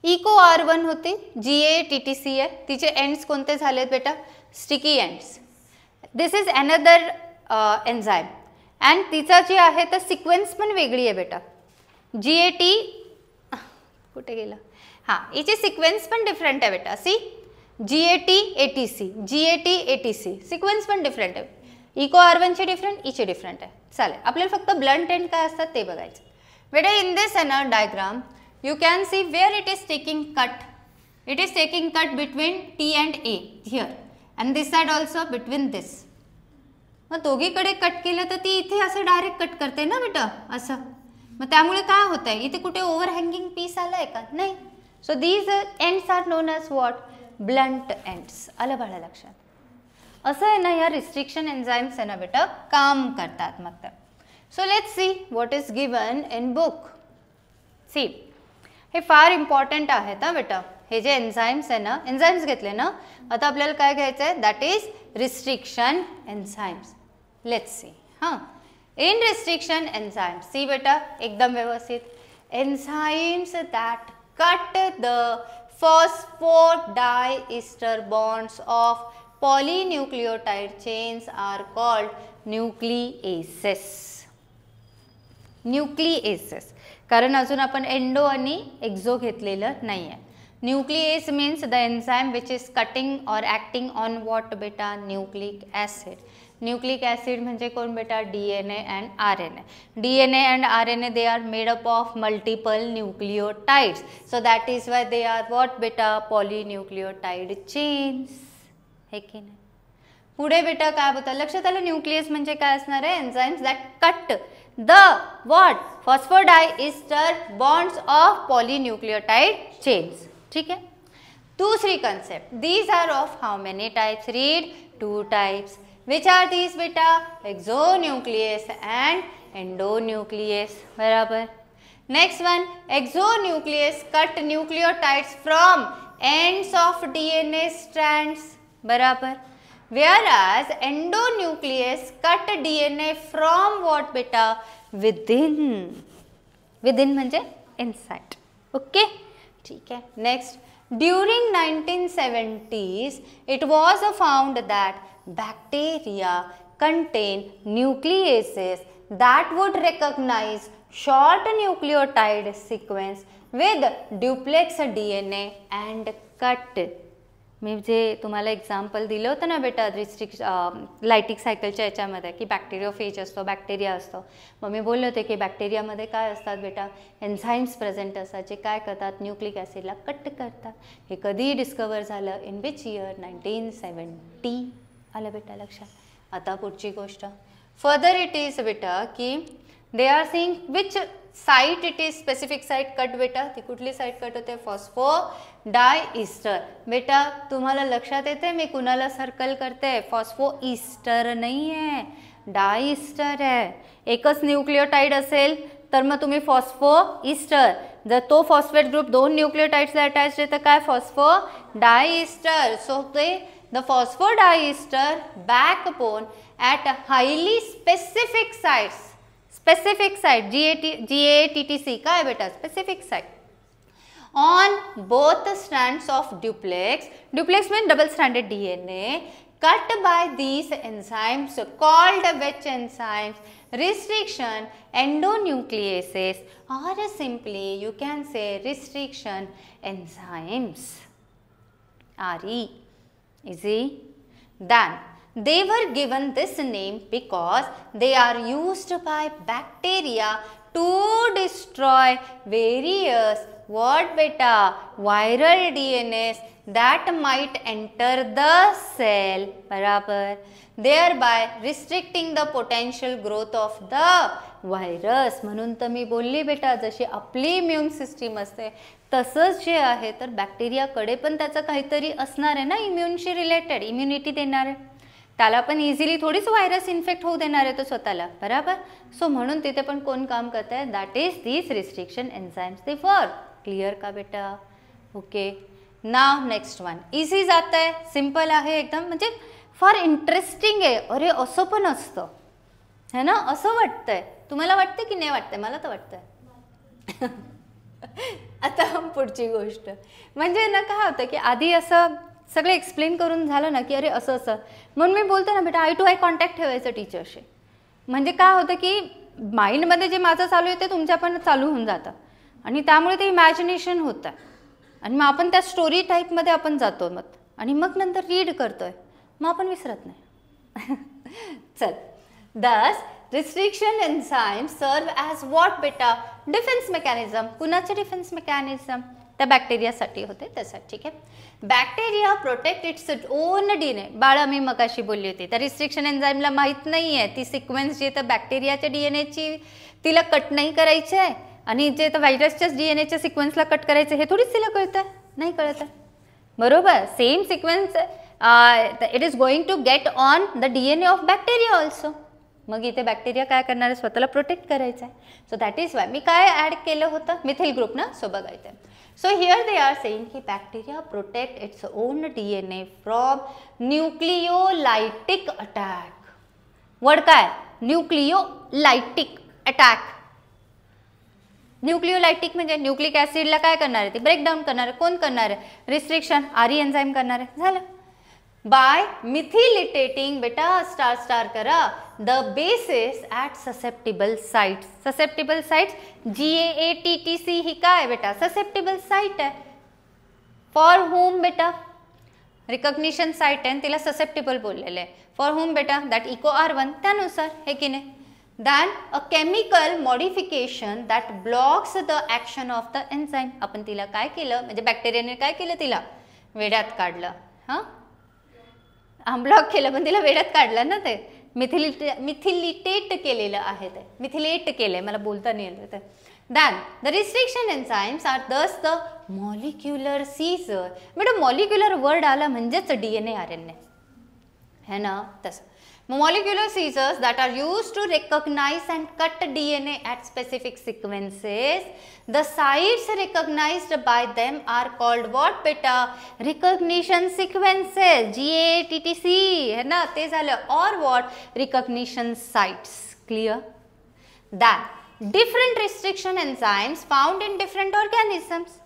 इको R1 होती, GA-TTC आहे, तिचे एंड्स कोणते झालेत बेटा? Sticky ends. This is another enzyme and तिचा जी आहे तर सिक्वेन्स पण वेगळी आहे बेटा. GAT कुठे गेला? हां हिची सिक्वेन्स पण डिफरंट आहे बेटा. सी GAT-ATC सिक्वेन्स पण डिफरंट आहे. इको R1ची डिफरंट, हिची डिफरंट आहे. चालेल, आपल्याला फक्त ब्लंट एंड काय असतात ते बघायचं बेटा. In this diagram you can see where it is taking cut. It is taking cut between T and A here, and this side also between this. मग दोघीकडे कट केलं तर ती इथे असं डायरेक्ट कट करते ना बेटा असं. मग त्यामुळे काय होत आहे इथे कुठे ओव्हर हँगिंग पीस आलाय का नाही. So these ends are known as what blunt ends. आलं बाळा लक्षात. असं आहे ना या रिस्ट्रिक्शन एन्झाईम्स आहे ना बेटा काम करतात मग तर. So let's see what is given in book. See हे फार इम्पॉर्टंट आहेत हा बेटा. हे जे एन्झाईम्स आहे ना एन्झाईम्स घेतले ना आता आपल्याला काय घ्यायचं आहे that is restriction enzymes. Let's see हां इन रिस्ट्रिक्शन एन्झाईम्स. सी बेटा एकदम व्यवस्थित. Enzymes that cut the phosphodiester bonds of polynucleotide chains are called nucleases. Nucleases कारण अजून आपण एंडो आणि एक्झो घेतलेलं नाही आहे. Nuclease means the enzyme which is cutting और ॲक्टिंग ऑन व्हॉट बेटा न्यूक्लिक ॲसिड. न्यूक्लिक ॲसिड म्हणजे कोण बेटा DNA and RNA. DNA and RNA they are made up of multiple nucleotides. So that is Y they R what बेटा polynucleotide chains. हे की नाही. पुढे बेटा काय होतं लक्षात आलं. न्यूक्लियस म्हणजे काय असणार आहे enzymes that cut the what phosphodiester bonds of polynucleotide chains. ठीक है. दूसरी concept these are of how many types. Read 2 types. Which are these बेटा एक्सोन्यूक्लियस एंड एंडोन्यूक्लियस. बराबर. Next one exonuclease cut nucleotides from ends of DNA strands. बराबर. Whereas endonuclease cut DNA from what beta within. Within म्हणजे inside. Okay ठीक है. Next during 1970s it was found that bacteria contain nucleases that would recognize short nucleotide sequence with duplex DNA and cut. मी जे तुम्हाला example दिलं होतं ना बेटा लायटिक सायकलच्या याच्यामध्ये की बॅक्टेरियोफेज असतो बॅक्टेरिया असतो. मग मी बोलले होते की बॅक्टेरियामध्ये काय असतात बेटा एन्झाईम्स प्रेझेंट असतात जे काय करतात न्यूक्लिक ॲसिडला कट करतात. हे कधी डिस्कवर झालं इन विच इयर 1970. आलं बेटा लक्षात. आता पुढची गोष्ट फर्दर इट इज बेटा की they are seeing which site it is specific site cut बेटा. ती कुठली साइट कट होते फॉस्फोडायइस्टर. बेटा तुम्हाला लक्षात येते मी कुणाला सर्कल करते फॉस्फोइस्टर नाही आहे डायइस्टर आहे. एकच न्यूक्लियोटाइड असेल तर मग तुम्ही फॉस्फोइस्टर. जर तो फॉस्फेट ग्रुप 2 न्यूक्लियोटाइड्सला अटॅच्ड आहे तर काय फॉस्फोडायइस्टर. सो ते the phosphodiester backbone at highly specific sites. Specific site GATTC काय बेटा specific site on both strands of duplex. Duplex means double stranded DNA cut by these enzymes called which enzymes? Restriction endonucleases or simply you can say restriction enzymes. RE. Easy. Then they were given this name because they are used by bacteria to destroy various what beta viral DNAs that might enter the cell. बराबर. Thereby restricting the potential growth of the virus. म्हणून तर मी बोलली बेटा जशी आपली immune system असते तसंच जे आहे तर बॅक्टेरियाकडे पण त्याचं काहीतरी असणार आहे ना इम्युनशी रिलेटेड इम्युनिटी देणार आहे. त्याला पण इझिली थोडीच व्हायरस इन्फेक्ट होऊ देणार आहे तो स्वतःला. बराबर. सो म्हणून तिथे पण कोण काम करत आहे that is this restriction enzymes they work. Clear का बेटा. ओके. नाव नेक्स्ट वन इझी जात आहे सिम्पल आहे एकदम म्हणजे फार इंटरेस्टिंग आहे. अरे असं पण असतं है ना असं वाटतंय. तुम्हाला वाटतं की नाही वाटतंय. मला तर वाटतंय. आता पुढची गोष्ट म्हणजे ना काय होतं की आधी असं सगळं एक्सप्लेन करून झालं ना की अरे असं असं म्हणून मी बोलते ना बेटा आय टू आय कॉन्टॅक्ट ठेवायचं टीचरशी. म्हणजे काय होतं की माइंडमध्ये जे माझं चालू आहे ते तुमच्या पण चालू होऊन जातं आणि त्यामुळे ते इमॅजिनेशन होतं आणि मग आपण त्या स्टोरी टाईपमध्ये आपण जातो मग आणि मग नंतर रीड करतोय मग आपण विसरत नाही. चल. दस रिस्ट्रिक्शन एन्झाइम सर्व ॲज व्हॉट बेटा डिफेन्स मेकॅनिझम. कुणाचे डिफेन्स मेकॅनिझम त्या बॅक्टेरियासाठी होते तसं. ठीक आहे. Bacteria protect its own DNA. बाळा मी मगाशी बोलली होती त्या रिस्ट्रिक्शन एन्झाईमला माहीत नाही आहे ती सिक्वेन्स जी तर बॅक्टेरियाच्या DNAची तिला कट नाही करायची आहे आणि जे तर व्हायरसच्याच DNAच्या सिक्वेन्सला कट करायचं हे थोडीच तिला कळतं, नाही कळत आहे. बरोबर. Same sequence it is going to get on the DNA of bacteria also. मग इथे बॅक्टेरिया काय करणार आहे, स्वतःला प्रोटेक्ट करायचं आहे. सो दॅट इज वाय मी काय ॲड केलं होतं, मिथिल ग्रुप ना. सो बघायचं आहे. So here they are saying की bacteria protect its own DNA from nucleolytic attack. Word काय, न्यूक्लिओलायटिक अटॅक. न्यूक्लिओलायटिक म्हणजे न्यूक्लिक ॲसिडला काय करणार आहे, ती ब्रेकडाऊन करणार आहे. कोण करणार आहे, रिस्ट्रिक्शन RE एन्झाईम करणार आहे. झालं. बाय मिथिलिटेटिंग बेटा स्टार स्टार करा the basis at susceptible sites. Susceptible sites GAATTC ही काय बेटा, ससेप्टिबल साइट आहे. फॉर होम बेटा, रिकग्निशन साइट आहे तिला ससेप्टिबल बोललेलं आहे. फॉर होम बेटा, दॅट इको R1 त्यानुसार हे की नाही. Then a chemical modification that blocks the action of the enzyme. आपण तिला काय केलं, म्हणजे बॅक्टेरियाने काय केलं, तिला वेड्यात काढलं. ब्लॉक केलं पण तिला वेड्यात काढलं ना. ते मिथिलिटेट केलेलं आहे, ते मिथिलेट केलंय, मला बोलता नाही येत. Then the restriction enzymes are thus the molecular seizure. बेटा मॉलिक्युलर वर्ड आला म्हणजेच DNA RNA है ना. तसं molecular seizures that are used to recognize and cut DNA at specific sequences. The sites recognized by them are called what beta? Recognition sequences. GATTC है ना, ते झालं. Or what? Recognition sites. Clear? That different restriction enzymes found in different organisms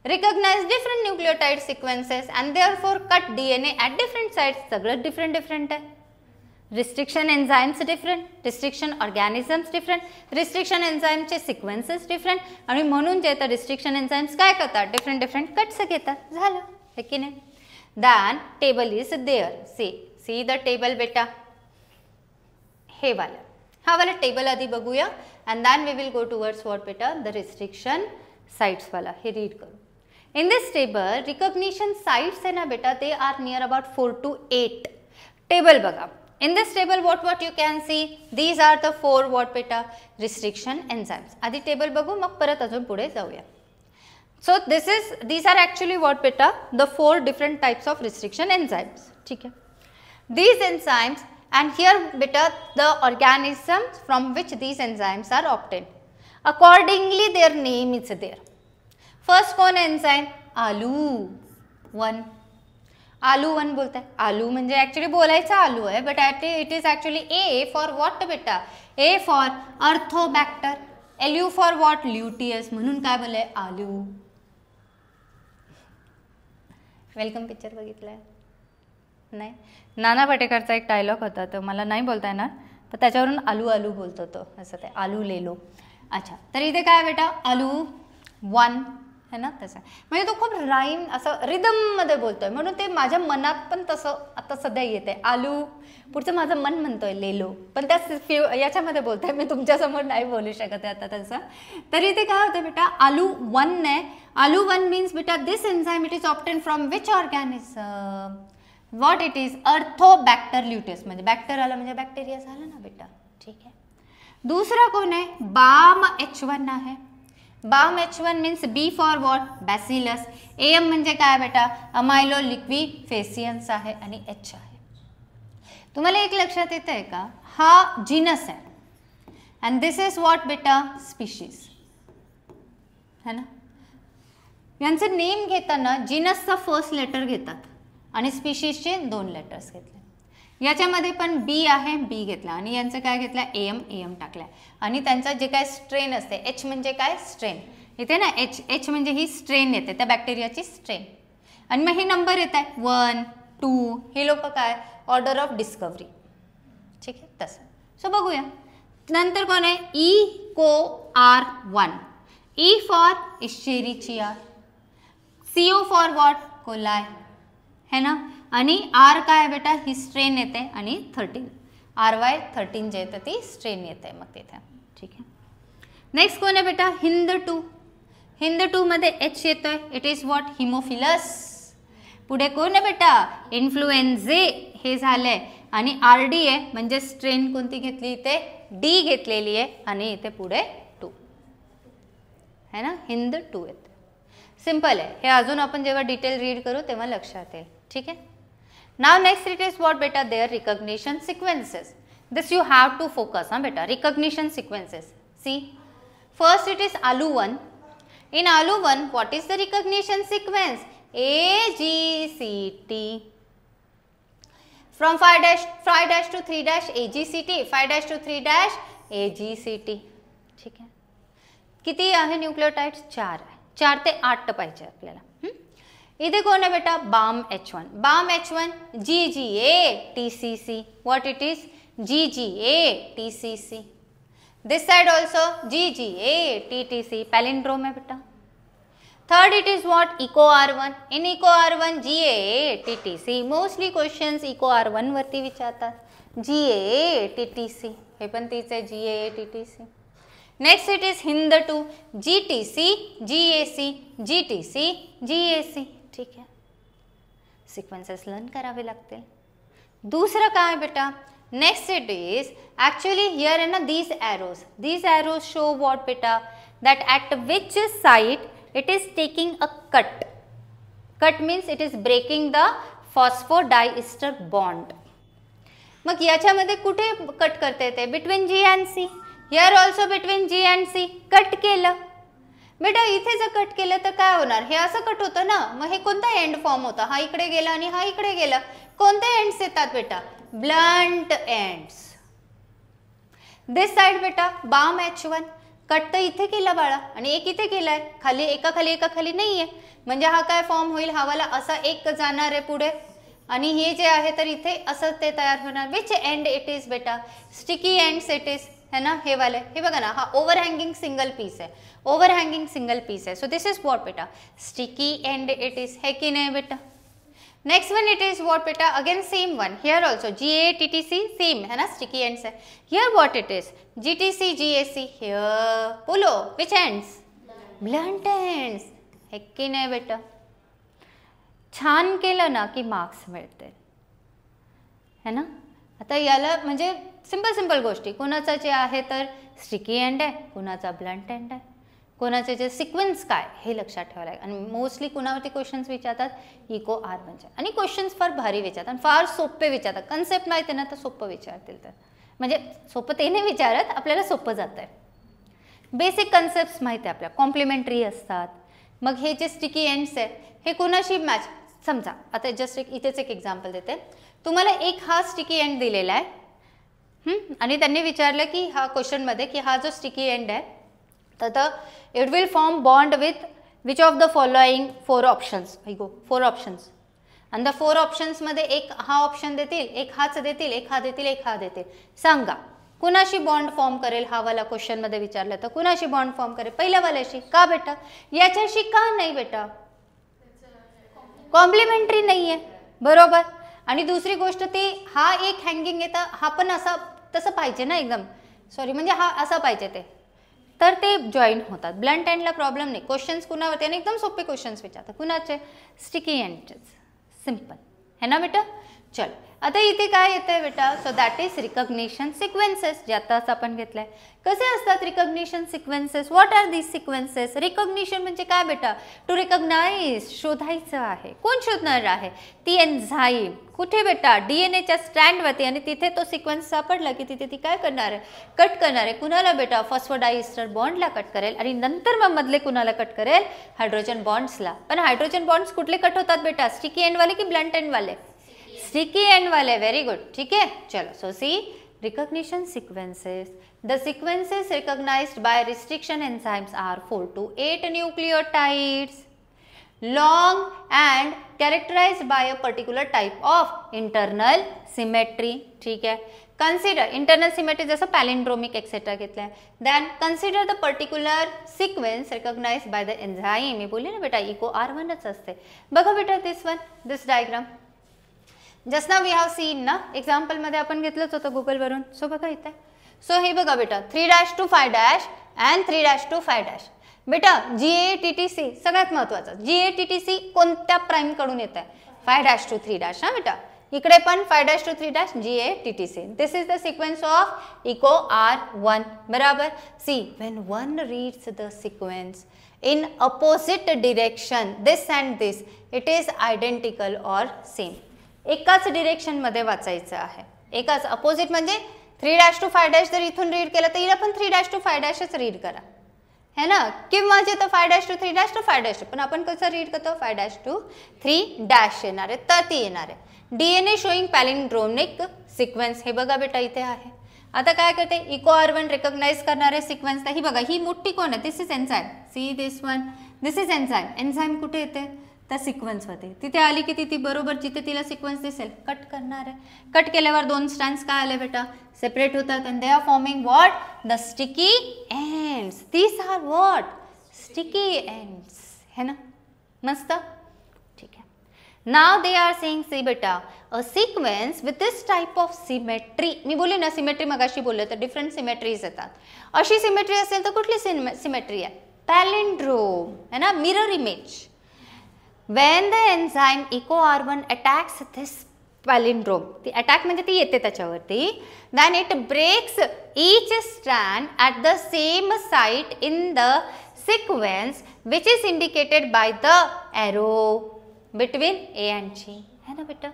recognize different nucleotide sequences and therefore cut DNA at different sites. सगळं different आहे. Restriction enzymes different, restriction organisms different, restriction एन्झाईमचे sequences different आणि म्हणून जे तर restriction enzymes काय करतात, different cuts घेतात. झालं हे की नाही. Then table is there. See the table बेटा, हे वाला, हा वाला टेबल आधी बघूया and then we will go towards what बेटा, द रिस्ट्रिक्शन साइट्स वाला. हे रीड करू. In this table recognition sites आहे ना बेटा, ते are near about 4 to 8. Table बघा. In this table what you can see, these are the 4 what beta restriction enzymes. आधी टेबल बघू मग परत अजून पुढे जाऊया. So these are actually what beta, the 4 different types of restriction enzymes. ठीक है. These enzymes and here beta the organisms from which these enzymes are obtained. Accordingly their name is there. First Kaun enzyme? आलू 1. आलू 1 बोलताय. आलू म्हणजे actually बोलायचा Alu आहे but it is actually A for what बेटा, A for Arthrobacter, LU for what, luteus, म्हणून काय बोलले आलू. Welcome picture बघितलाय नाही? नाना पाटेकरचा एक डायलॉग होता तो मला नाही बोलता येणार तर त्याच्यावरून आलू आलू बोलतो तो, असं ते आलू लेलो. अच्छा, तर इथे काय बेटा आलू 1 है ना. तसं म्हणजे तो खूप राईम असं रिदममध्ये बोलतोय म्हणून ते माझ्या मनात पण तसं आता सध्या येते. आलू पुढचं माझं मन म्हणतोय लेलो, पण त्या याच्यामध्ये बोलतोय मी, तुमच्यासमोर नाही बोलू शकत आहे आता तसं. तरी ते काय होतं बेटा, आलू 1 ने, आलू 1 मीन्स बेटा this enzyme it is obtain from which organism, what it is, Arthrobacter luteus, म्हणजे बॅक्टर आला म्हणजे बॅक्टेरिया झाला ना बेटा. ठीक आहे. दुसरा कोण आहे, बाम H1 आहे. Bam H1 means B for what, bacillus. AM म्हणजे काय बेटा, अमायलो लिक्विफेसियन्स आहे आणि H आहे. तुम्हाला एक लक्षात येत आहे का, हा जीनस आहे अँड दिस इज व्हॉट बेटा, स्पीशीज है ना. यांचं नेम घेताना जीनसचा फर्स्ट लेटर घेतात आणि स्पीशीजचे 2 लेटर्स घेतले. याच्यामध्ये पण B आहे, B घेतला आणि यांचं काय घेतलं, AM टाकला आणि त्यांचा जे काय स्ट्रेन असते, H म्हणजे काय, स्ट्रेन. इथे ना H म्हणजे ही स्ट्रेन येते त्या बॅक्टेरियाची स्ट्रेन आणि मग हे नंबर येत आहे 1, 2, हे लोक काय, ऑर्डर ऑफ डिस्कवरी. ठीक आहे तसं. सो बघूया नंतर कोण आहे, EcoR1. E for Escherichia, CO for what, coli है ना. आणि R काय बेटा, ही स्ट्रेन येते आणि 13 RY13 जे येतं ती स्ट्रेन येते मग तिथे. ठीक आहे. नेक्स्ट कोण आहे बेटा, हिंद 2. हिंद 2 मध्ये H येतोय, इट इज व्हॉट, हिमोफिलस. पुढे कोण आहे बेटा, इन्फ्लुएन्झे हे झालंय, आणि RD आहे म्हणजे स्ट्रेन कोणती घेतली इथे, D घेतलेली आहे, आणि इथे पुढे 2 है ना, हिंद 2 येते. सिंपल आहे हे, अजून आपण जेव्हा डिटेल रीड करू तेव्हा लक्षात येईल. ठीक आहे. नाव नेक्स्ट इट इज व्हॉट बेटा, there recognition sequences. This you have to focus हा बेटा, recognition sequences. See first it is ALU 1. In ALU 1 what is the recognition sequence, AGCT. From 5' to 3' AGCT, 5' to 3' AGCT. ठीक आहे. किती आहे nucleotides, 4 आहे. 4 ते 8 पाहिजे आपल्याला. इथे कोण आहे बेटा, BAM H1. BAM H1 GGA TCC. What it is, GGA TCC. This side also GGA TTC. palindrome है बेटा. Third it is what, eco R1. In eco R1 GAA TTC. Mostly questions eco R1 वरती विचारतात. GAA TTC हे पण तीच आहे, GAA TTC. Next it is Hind 2 GTC GAC GTC GAC. ठीक है, सिक्वेन्सेस लर्न करावे लागतील. दूसरा काय बेटा, next it is actually here है ना, these arrows show what beta, that at which site it is taking a cut means it is breaking the phosphodiester bond. मग याच्यामध्ये कुठे कट करते ते, between G and C. here also between G and C cut केलं बेटा. इथे जर cut केलं तर काय होणार, हे असं कट होतं ना, मग हे कोणता एंड फॉर्म होता, हा इकडे गेला आणि हा इकडे गेला. कोणते एंड्स येतात बेटा, ब्लंट एंड्स. दिस साइड बेटा BAM H1 कट तर इथे केला बाळा, आणि एक इथे केलाय, खाली एका खाली नाहीये, म्हणजे हा काय फॉर्म होईल, हा वाला असा एक जाणार आहे पुढे, आणि हे जे आहे तर इथे असं ते तयार होणार. विच एंड इट इज बेटा, स्टिकी एंड्स इट इज है ना, हे वाले. हे बघा ना, हा ओव्हरहँगिंग सिंगल पीस आहे, ओव्हरहँगिंग सिंगल पीस आहे. सो दिस इज व्हॉट बेटा, स्टिकी एंड इट इज, है की नाही बेटा. Next one it is what बेटा, again same one, here also GAA TTC same है ना, स्टिकी एंड्स है. Here what it is, GTC GAC. Here बोलो विच एंड्स, ब्लंट एंड्स, है की नाही बेटा. छान केलं ना की मार्क्स मिळते है ना. आता याला म्हणजे सिंपल गोष्टी, कोणाचं जे आहे तर स्टिकी एंड आहे, कोणाचा ब्लंट एंड आहे, कोणाचे जे सिक्वेन्स काय हे लक्षात ठेवावं लागेल. आणि मोस्टली कुणावरती क्वेश्चन्स विचारतात, इको R1चे. आणि क्वेश्चन्स फार भारी विचारतात, फार सोपे विचारतात. कन्सेप्ट माहिती ना तर सोपं विचारतील, तर म्हणजे सोपं ते नाही विचारत, आपल्याला सोपं जातं आहे. बेसिक कन्सेप्ट माहिती आहे आपल्याला, कॉम्प्लिमेंटरी असतात. मग हे जे स्टिकी एंड्स आहे हे कुणाशी मॅच, समजा आता जस्ट इथेच एक एक्झाम्पल देते तुम्हाला. एक हा स्टिकी एंड दिलेला आहे, आणि त्यांनी विचारलं की हा क्वेश्चनमध्ये की हा जो स्टिकी एंड आहे तर it will form bond with which of the following 4 options. 4 options, आणि द 4 ऑप्शन्समध्ये एक हा ऑप्शन देतील, एक हाच देतील, एक हा देतील, एक हा देतील. सांगा कुणाशी बॉन्ड फॉर्म करेल, हा वाला क्वेश्चनमध्ये विचारलं तर कुणाशी बॉन्ड फॉर्म करेल, पहिल्या वाल्याशी. का बेटा, याच्याशी का नाही बेटा, कॉम्प्लिमेंटरी नाही आहे बरोबर. आणि दुसरी गोष्ट ती हा एक हँगिंग येतं, हा पण असा तसं पाहिजे ना, एकदम सॉरी म्हणजे हा असा पाहिजे ते, तर ते जॉईन होतात. ब्लंट एंडला प्रॉब्लेम नाही. क्वेश्चन्स कुणावरती, आणि एकदम सोपे क्वेश्चन्स विचारतात, कुणाचे, स्टिकी एंडचेच. सिंपल है ना बेटा. चल आता इथे काय येतंय बेटा, so that is recognition sequences, जे आताच आपण घेतलंय. कसे असतात recognition sequences, what are these sequences. Recognition म्हणजे काय बेटा, टू रिकॉग्नाइज, शोधायचं आहे. कोण शोधणार आहे, ती एन्झाईम. कुठे बेटा, DNAच्या स्ट्रँडवरती, आणि तिथे तो सिक्वेन्स सापडला की तिथे ती काय करणार आहे, कट करणार आहे. कुणाला बेटा, फॉस्फोडायस्टर बॉन्डला कट करेल, आणि नंतर मग मधले कुणाला कट करेल, हायड्रोजन बॉन्ड्सला. पण हायड्रोजन बॉन्ड्स कुठले कट होतात बेटा, स्टिकी एंडवाले की ब्लंट एंडवाले, स्टिकी एंड वाले. Very good. ठीक है, चलो. So see recognition sequences, the sequences recognized by restriction enzymes are 4 to 8 nucleotides, long and characterized by a particular type of internal symmetry. ठीक है, consider internal symmetry जैसा palindromic etc. घेतला है. then consider the particular sequence recognized by the enzyme. मी बोलली ना बेटा eco R1च असते. बघा बेटा this one, this diagram just now we have seen ना, एक्झाम्पल मध्ये आपण घेतलंच होतं गुगल वरून. सो बघा इथे, सो हे बघा बेटा 3' to 5' and 3' to 5'. बेटा GATTC सगळ्यात महत्वाचं, GATTC कोणत्या प्राइम कडून येत आहे? 5' to 3' हा बेटा, इकडे पण 5' to 3' GATTC. This is the sequence of Eco R1. बराबर. See when one reads the sequence in opposite direction, this and this, it is identical or same. एकाच डिरेक्शन मध्ये वाचायचं आहे, एकाच अपोजिट म्हणजे 3' to 5' जर इथून रीड केलं तर इला पण 3' to 5' रीड करा, है ना, किंवा जे तर 5' to 3' to 5', पण आपण कसं रीड करतो? 5' to 3' येणार आहे, तर ती येणार आहे. DNA शोइंग पॅलिंड्रोमिक सिक्वेन्स, हे बघा बेटा इथे आहे. आता काय करते? इको R1 रिकॉग्नाइज करणारे सिक्वेन्स, ही बघा, ही मोठी कोण आहे? This is enzyme. See this one, this is enzyme. Enzyme कुठे येते? त्या सिक्वेन्समध्ये. तिथे आली की ती बरोबर जिथे तिला सिक्वेन्स दिसेल कट करणार आहे. कट केल्यावर 2 स्ट्रँड्स काय आले बेटा? सेपरेट होतात. And they are forming what? The sticky ends. These are what? Sticky ends, है ना? मस्त, ठीक है. Now they are saying, see बेटा, a sequence with this type of symmetry. मी बोलले ना सिमेट्री, मगाशी बोलले तर डिफरंट सिमेट्रीज येतात. अशी सिमेट्री असेल तर कुठली सिमेट्री आहे? पॅलिंड्रोम, है ना, mirror image. When the enzyme eco R1 attacks this palindrome, ती अटॅक म्हणजे ती येते त्याच्यावरती, then it breaks each strand at the same site in the sequence which is indicated by the arrow between A and G, है ना बेटा.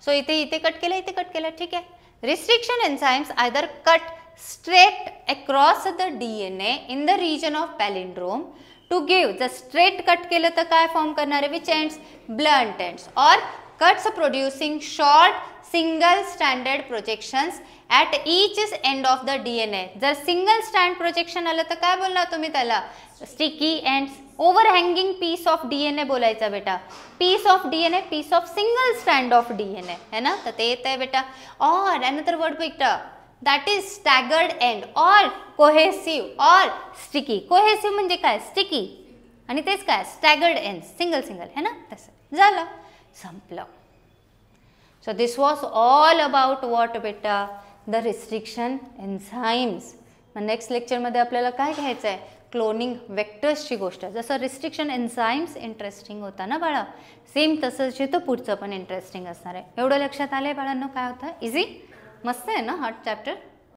So इथे cut केलं, इथे कट केलं, ठीक आहे. Restriction enzymes either cut straight across the DNA in the region of palindrome to give. जर स्ट्रेट कट केलं तर काय फॉर्म करणार आहे? Which ends? Blunt ends. और cuts producing short single standard projections at each end of the DNA. जर single stand projection आलं तर काय बोलणार तुम्ही त्याला? Sticky ends. Overhanging piece of DNA बोलायचा बेटा. Piece of DNA, piece of single stand of DNA, है ना, तर ते येत आहे बेटा. और अनदर वर्ड बेटा, that is staggered end or cohesive or sticky. cohesive म्हणजे काय? स्टिकी. आणि तेच काय? staggered ends, सिंगल सिंगल, है ना, तसं झालं, संपलं. So this was all about what बेटा? the restriction enzymes. मग नेक्स्ट लेक्चरमध्ये आपल्याला काय घ्यायचं आहे? क्लोनिंग वेक्टर्सची गोष्ट. जसं रिस्ट्रिक्शन एन्झाइम्स इंटरेस्टिंग होता ना बाळा, सेम तसंच तो पुढचं पण इंटरेस्टिंग असणार आहे. एवढं लक्षात आलं आहे बाळांनो? काय होतं? इझी, मस्त आहे ना हा चॅप्टर.